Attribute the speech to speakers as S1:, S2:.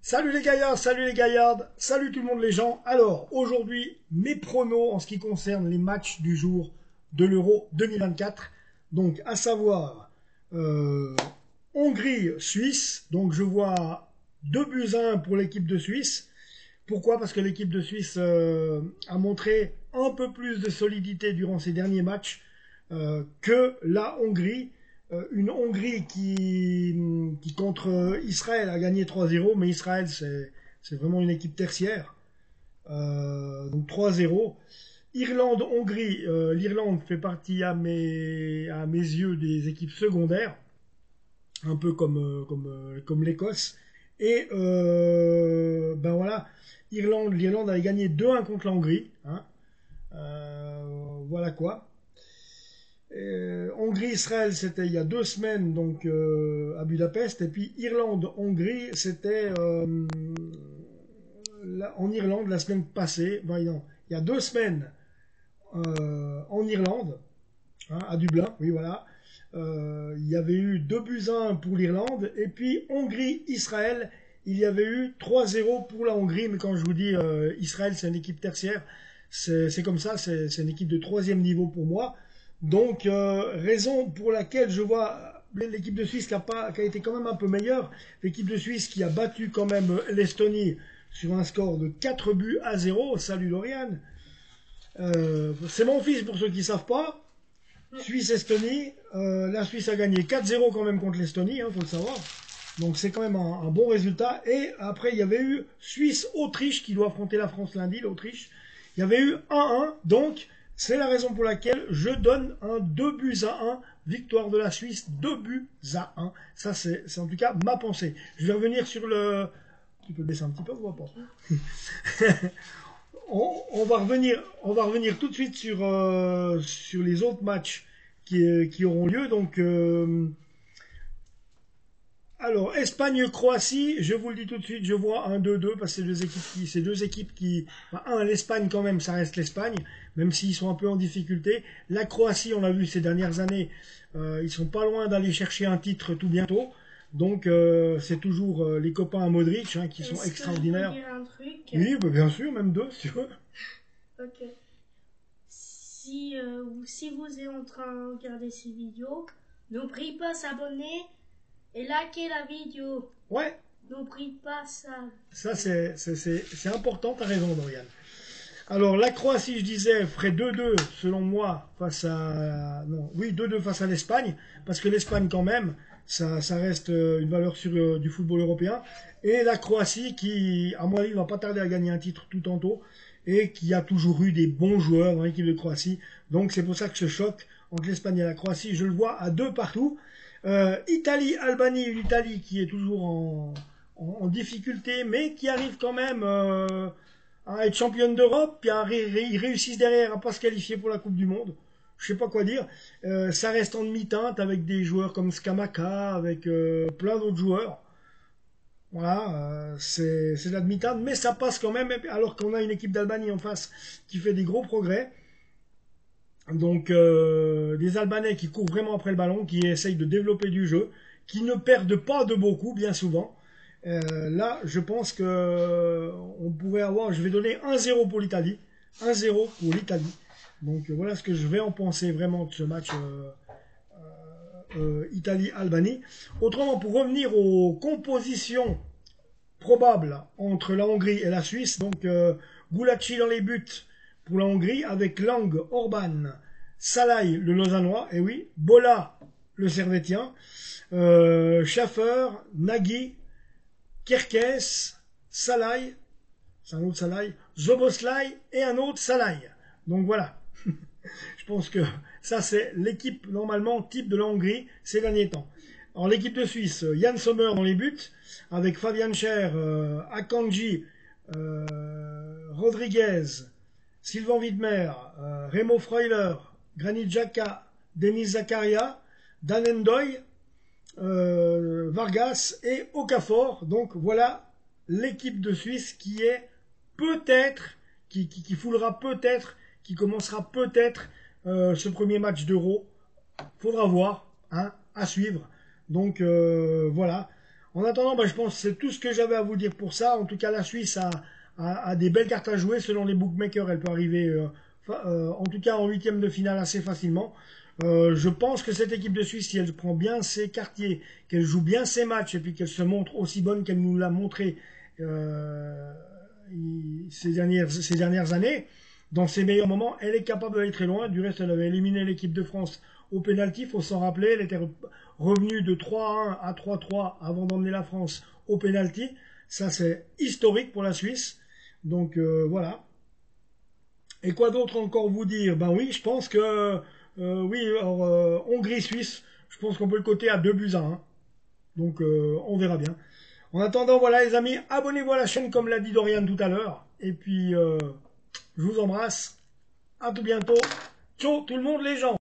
S1: Salut les gaillards, salut les gaillardes, salut tout le monde les gens. Alors, aujourd'hui, mes pronos en ce qui concerne les matchs du jour de l'Euro 2024. Donc, à savoir, euh, Hongrie-Suisse. Donc, je vois 2 buts à 1 pour l'équipe de Suisse. Pourquoi? Parce que l'équipe de Suisse a montré un peu plus de solidité durant ces derniers matchs que la Hongrie. Une Hongrie qui contre Israël a gagné 3-0, mais Israël c'est vraiment une équipe tertiaire. Donc 3-0. Irlande-Hongrie, l'Irlande fait partie à mes yeux des équipes secondaires, un peu comme l'Écosse. Et ben voilà, l'Irlande avait gagné 2-1 contre la Hongrie. Hein. Voilà quoi. Hongrie-Israël, c'était il y a 2 semaines, donc à Budapest. Et puis Irlande-Hongrie, c'était en Irlande la semaine passée. Voyons, il y a 2 semaines en Irlande, hein, à Dublin, oui voilà. Il y avait eu 2 buts à 1 pour l'Irlande. Et puis Hongrie-Israël, il y avait eu 3-0 pour la Hongrie. Mais quand je vous dis Israël, c'est une équipe tertiaire, c'est comme ça, c'est une équipe de troisième niveau pour moi. Donc, raison pour laquelle je vois l'équipe de Suisse qui a été quand même un peu meilleure. L'équipe de Suisse qui a battu quand même l'Estonie sur un score de 4 buts à 0. Salut Lauriane. C'est mon fils pour ceux qui ne savent pas. Suisse-Estonie. La Suisse a gagné 4-0 quand même contre l'Estonie, faut le savoir. Donc c'est quand même un bon résultat. Et après, il y avait eu Suisse-Autriche qui doit affronter la France lundi, l'Autriche. Il y avait eu 1-1. Donc, c'est la raison pour laquelle je donne un 2 buts à 1, victoire de la Suisse, 2 buts à 1. Ça, c'est en tout cas ma pensée. Je vais revenir sur le... Tu peux baisser un petit peu, ou pas? on va revenir tout de suite sur les autres matchs qui auront lieu. Donc, alors, Espagne-Croatie, je vous le dis tout de suite, je vois un 2-2 parce que c'est deux équipes qui... l'Espagne quand même, ça reste l'Espagne, même s'ils sont un peu en difficulté. La Croatie, on l'a vu ces dernières années, ils sont pas loin d'aller chercher un titre tout bientôt. Donc, c'est toujours les copains à Modric qui sont extraordinaires.
S2: Je peux dire un truc?
S1: Oui, bah, bien sûr, même deux, si tu veux.
S2: Ok. Si vous êtes en train de regarder ces vidéos, n'oubliez pas s'abonner et liker la vidéo.
S1: Ouais,
S2: N'oubliez pas ça.
S1: ça c'est important, t'as raison, Dorian. Alors, la Croatie, je disais, ferait 2-2, selon moi, face à... Non, oui, 2-2 face à l'Espagne, parce que l'Espagne, quand même, ça reste une valeur sûre du football européen. Et la Croatie, qui, à mon avis, va pas tarder à gagner un titre tout tantôt, et qui a toujours eu des bons joueurs dans l'équipe de Croatie. Donc, c'est pour ça que ce choc entre l'Espagne et la Croatie, je le vois à 2 partout. Italie-Albanie, une Italie qui est toujours en difficulté, mais qui arrive quand même... à être championne d'Europe, puis ils réussissent derrière à pas se qualifier pour la Coupe du Monde. Je sais pas quoi dire. Ça reste en demi-teinte avec des joueurs comme Skamaka, avec plein d'autres joueurs. Voilà, c'est de la demi-teinte, mais ça passe quand même, alors qu'on a une équipe d'Albanie en face qui fait des gros progrès. Donc des Albanais qui courent vraiment après le ballon, qui essayent de développer du jeu, qui ne perdent pas de beaucoup, bien souvent. Là, je pense que on pourrait avoir, je vais donner 1-0 pour l'Italie. 1-0 pour l'Italie. Donc voilà ce que je vais en penser vraiment de ce match Italie-Albanie. Autrement, pour revenir aux compositions probables entre la Hongrie et la Suisse, donc Gulacsi dans les buts pour la Hongrie, avec Lang, Orban, Salai, le Lausannois, et oui, Bola, le Servétien, Schaffer, Nagy, Kerkez, Salai, c'est un autre Salai, Zoboslai et un autre Salai. Donc voilà. Je pense que ça c'est l'équipe normalement type de la Hongrie ces derniers temps. Alors l'équipe de Suisse, Yann Sommer dans les buts, avec Fabian Scher, Akanji, Rodriguez, Sylvain Widmer, Remo Freuler, Granit Xhaka, Denis Zakaria, Dan Endoy, Vargas et Okafor. Donc voilà l'équipe de Suisse qui est peut-être, qui foulera peut-être, qui commencera peut-être ce premier match d'Euro. Faudra voir, à suivre. Donc voilà. En attendant, je pense que c'est tout ce que j'avais à vous dire pour ça. En tout cas, la Suisse a des belles cartes à jouer. Selon les bookmakers, elle peut arriver, en tout cas en huitième de finale assez facilement. Je pense que cette équipe de Suisse, si elle prend bien ses quartiers, qu'elle joue bien ses matchs et puis qu'elle se montre aussi bonne qu'elle nous l'a montré ces dernières années, dans ses meilleurs moments, elle est capable d'aller très loin. Du reste, elle avait éliminé l'équipe de France au pénalty, il faut s'en rappeler. Elle était revenue de 3-1 à 3-3 avant d'emmener la France au pénalty. Ça, c'est historique pour la Suisse. Donc voilà. Et quoi d'autre encore vous dire? Ben oui, je pense que oui, alors, Hongrie-Suisse, je pense qu'on peut le coter à 2-1. Donc on verra bien. En attendant, voilà les amis, abonnez-vous à la chaîne comme l'a dit Dorian tout à l'heure. Et puis, je vous embrasse. À tout bientôt. Ciao tout le monde les gens.